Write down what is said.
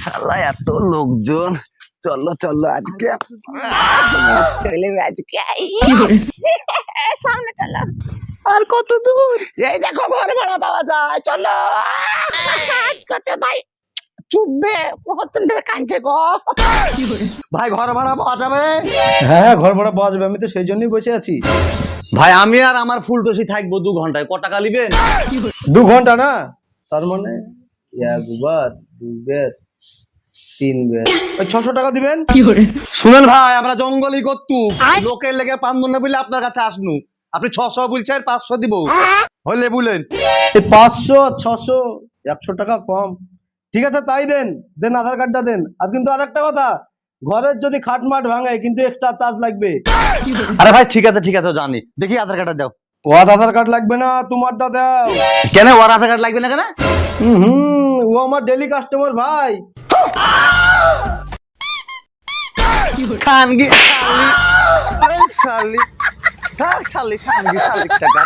শালা এত লোকজন, চলো চলো আজকে চলে আজকে সামনে চলো। আর কত দূর? এই দেখো ঘর ভাড়া পাওয়া যায়, চলো। ছোট ভাই চুপবে কতদিন কাঁদছে গো। ভাই ঘর ভাড়া পাওয়া যাবে? হ্যাঁ ঘর ভাড়া পাওয়া যাবে, আমি তো সেই জন্যই বসে আছি। ভাই আমি আর আমার ফুলটসি থাকবো 2 ঘন্টায়, ক টাকা নিবেন? 2 ঘন্টা না, তার মানে একবার 2 বার 3 বার ওই 600 টাকা দিবেন। শুনেন ভাই, আমরা জঙ্গলই করতু, লোকের লেগে পান্দন না বলে আপনার কাছে আসনু। আপনি 600 বলছেন, 500 দিব হলে বলেন। এই 500 600 100 টাকা কম, ঠিক আছে তাই দেন। দেন আধার কার্ডটা দেন। আর কিন্তু আরেকটা কথা, ঘরের যদি খাটমাট ভাঙে কিন্তু এক্সট্রা চার্জ লাগবে। আরে ভাই ঠিক আছে জানি, দেখি আধার কার্ডটা দাও। ওর আধার কার্ড লাগবে না, তোমারটা দাও। কেন ওর আধার কার্ড লাগবে না কেন? ও আমার ডেইলি কাস্টমার ভাই। খানগি শালি, শালি খানগি শালি টাকা